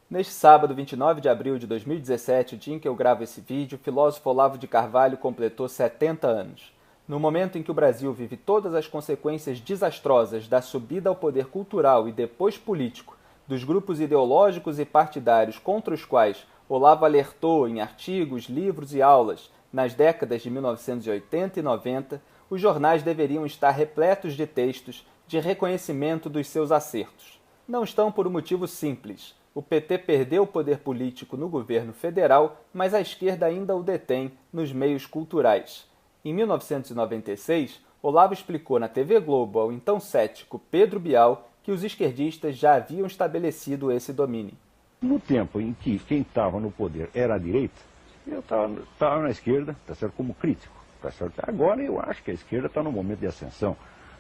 Neste sábado, 29 de abril de 2017, o dia em que eu gravo esse vídeo, o filósofo Olavo de Carvalho completou 70 anos. No momento em que o Brasil vive todas as consequências desastrosas da subida ao poder cultural e depois político dos grupos ideológicos e partidários contra os quais Olavo alertou em artigos, livros e aulas nas décadas de 1980 e 90, os jornais deveriam estar repletos de textos de reconhecimento dos seus acertos. Não estão por um motivo simples. O PT perdeu o poder político no governo federal, mas a esquerda ainda o detém nos meios culturais. Em 1996, Olavo explicou na TV Globo ao então cético Pedro Bial que os esquerdistas já haviam estabelecido esse domínio. No tempo em que quem estava no poder era a direita, eu estava na esquerda, tá certo, como crítico, tá certo? Agora eu acho que a esquerda está num momento de ascensão,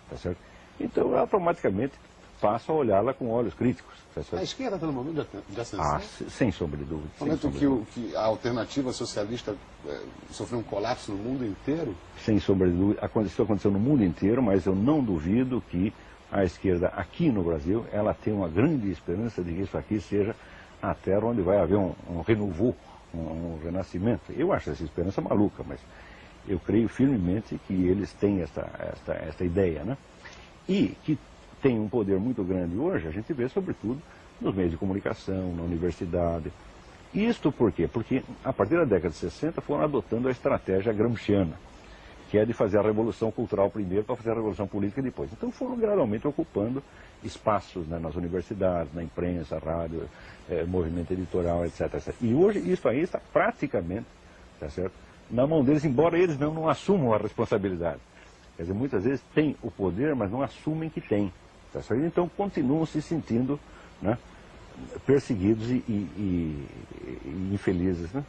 tá certo? Então eu automaticamente passo a olhá-la com olhos críticos. Tá certo? A esquerda está no momento de ascensão? Ah, sem sombra de dúvida. No momento que a alternativa socialista sofreu um colapso no mundo inteiro? Sem sombra de dúvida. Isso aconteceu no mundo inteiro, mas eu não duvido que a esquerda aqui no Brasil, ela tem uma grande esperança de que isso aqui seja a terra onde vai haver um renovo, um renascimento. Eu acho essa esperança maluca, mas eu creio firmemente que eles têm essa ideia, né? E que tem um poder muito grande hoje, a gente vê sobretudo nos meios de comunicação, na universidade. Isto por quê? Porque a partir da década de 60 foram adotando a estratégia gramsciana, que é de fazer a revolução cultural primeiro para fazer a revolução política depois. Então foram gradualmente ocupando espaços, né, nas universidades, na imprensa, rádio, movimento editorial, etc, etc. E hoje isso aí está praticamente, tá certo, na mão deles, embora eles não assumam a responsabilidade. Quer dizer, muitas vezes têm o poder, mas não assumem que têm. Tá certo? Então continuam se sentindo, né, perseguidos e infelizes. Né?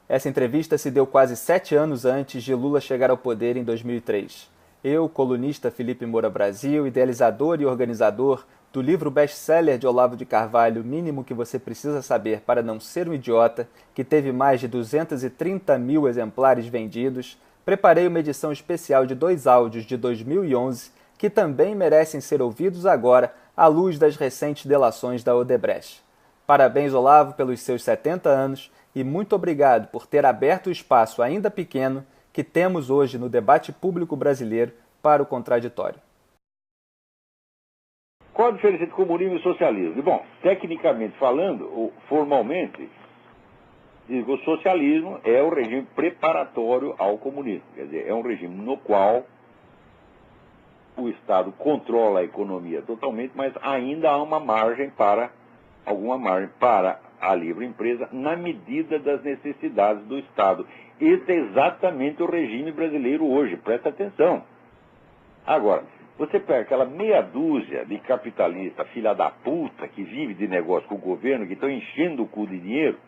Essa entrevista se deu quase 7 anos antes de Lula chegar ao poder em 2003. Eu, colunista Felipe Moura Brasil, idealizador e organizador do livro best-seller de Olavo de Carvalho, O Mínimo que Você Precisa Saber para Não Ser um Idiota, que teve mais de 230 mil exemplares vendidos, preparei uma edição especial de 2 áudios de 2011 que também merecem ser ouvidos agora à luz das recentes delações da Odebrecht. Parabéns, Olavo, pelos seus 70 anos e muito obrigado por ter aberto o espaço ainda pequeno que temos hoje no debate público brasileiro para o contraditório. Qual a diferença entre comunismo e socialismo? Bom, tecnicamente falando, ou formalmente, digo, o socialismo é o regime preparatório ao comunismo. Quer dizer, é um regime no qual o Estado controla a economia totalmente, mas ainda há uma margem alguma margem para a livre empresa na medida das necessidades do Estado. Esse é exatamente o regime brasileiro hoje, presta atenção. Agora, você pega aquela meia dúzia de capitalistas, filha da puta, que vive de negócio com o governo, que estão enchendo o cu de dinheiro,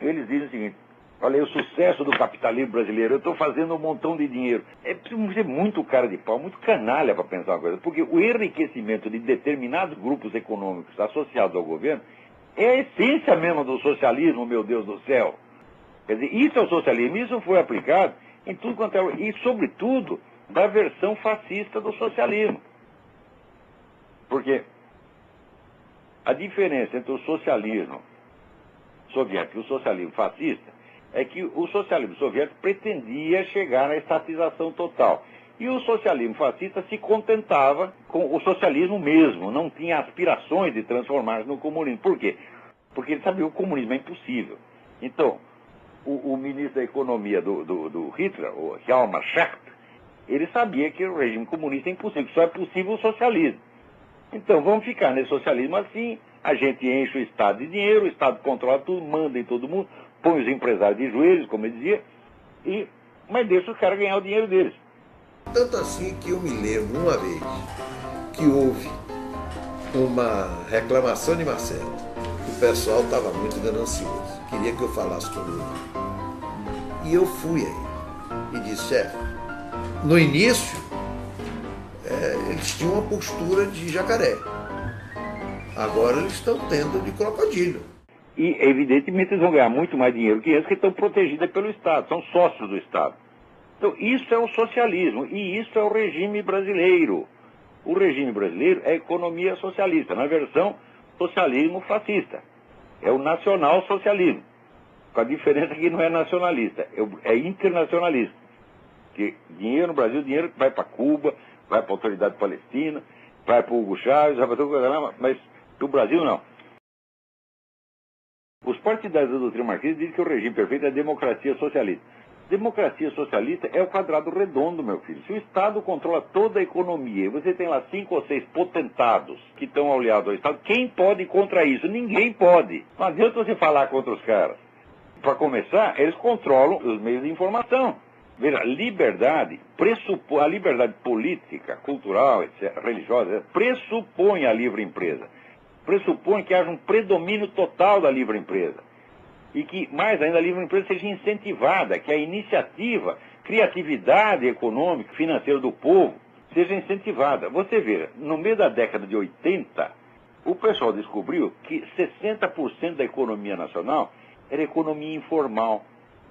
eles dizem o seguinte: olha, o sucesso do capitalismo brasileiro, eu estou fazendo um montão de dinheiro. É preciso ser muito cara de pau, muito canalha para pensar uma coisa, porque o enriquecimento de determinados grupos econômicos associados ao governo é a essência mesmo do socialismo, meu Deus do céu. Quer dizer, isso é o socialismo, isso foi aplicado em tudo quanto é... E, sobretudo, da versão fascista do socialismo. Porque a diferença entre o socialismo soviético e o socialismo fascista é que o socialismo soviético pretendia chegar à estatização total. E o socialismo fascista se contentava com o socialismo mesmo, não tinha aspirações de transformar-se no comunismo. Por quê? Porque ele sabia que o comunismo é impossível. Então, o ministro da Economia do Hitler, o Hjalmar Schacht, ele sabia que o regime comunista é impossível, que só é possível o socialismo. Então, vamos ficar nesse socialismo assim, a gente enche o Estado de dinheiro, o Estado controla tudo, manda em todo mundo, põe os empresários de joelhos, como eu dizia, mas deixa os caras ganhar o dinheiro deles. Tanto assim que eu me lembro uma vez que houve uma reclamação de Marcelo, que o pessoal estava muito ganancioso, queria que eu falasse com ele. E eu fui aí e disse: chefe, no início eles tinham uma postura de jacaré, agora eles estão tendo de crocodilo. E, evidentemente, eles vão ganhar muito mais dinheiro que eles, que estão protegidos pelo Estado, são sócios do Estado. Então, isso é o socialismo, e isso é o regime brasileiro. O regime brasileiro é a economia socialista, na versão socialismo fascista. É o nacional-socialismo. Com a diferença que não é nacionalista, é internacionalista. Que dinheiro no Brasil, dinheiro vai para Cuba, vai para a autoridade palestina, vai para o Hugo Chávez, vai para tudo, mas do Brasil não. Os partidários da doutrina marxista dizem que o regime perfeito é a democracia socialista. Democracia socialista é o quadrado redondo, meu filho. Se o Estado controla toda a economia e você tem lá 5 ou 6 potentados que estão aliados ao Estado, quem pode ir contra isso? Ninguém pode. Não adianta você falar contra os caras. Para começar, eles controlam os meios de informação. Veja, a liberdade política, cultural, etc., religiosa, pressupõe a livre empresa. Pressupõe que haja um predomínio total da livre empresa. E que, mais ainda, a livre empresa seja incentivada, que a iniciativa, criatividade econômica, financeira do povo seja incentivada. Você vê, no meio da década de 80, o pessoal descobriu que 60% da economia nacional era economia informal.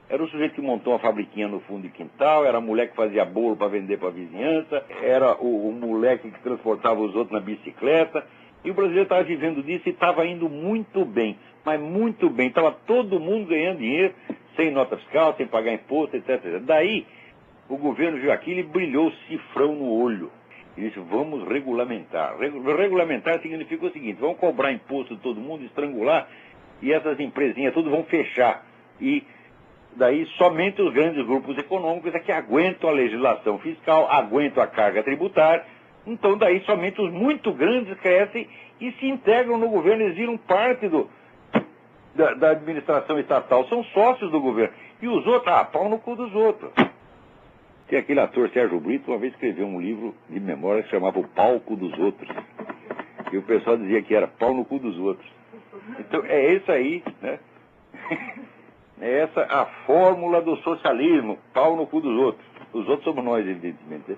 Era o sujeito que montou uma fabriquinha no fundo de quintal, era a mulher que fazia bolo para vender para a vizinhança, era o moleque que transportava os outros na bicicleta. E o brasileiro estava vivendo disso e estava indo muito bem, mas muito bem. Estava todo mundo ganhando dinheiro, sem nota fiscal, sem pagar imposto, etc, etc. Daí, o governo viu aquilo e brilhou o cifrão no olho. E disse, vamos regulamentar. Regulamentar significa o seguinte, vamos cobrar imposto de todo mundo, estrangular, e essas empresinhas tudo vão fechar. E daí somente os grandes grupos econômicos é que aguentam a legislação fiscal, aguentam a carga tributária. Então daí somente os muito grandes crescem e se integram no governo, eles viram parte da administração estatal, são sócios do governo. E os outros, pau no cu dos outros. Tem aquele ator Sérgio Brito, uma vez escreveu um livro de memória que chamava O Palco dos Outros. E o pessoal dizia que era pau no cu dos outros. Então é isso aí, né? É essa a fórmula do socialismo, pau no cu dos outros. Os outros somos nós, evidentemente.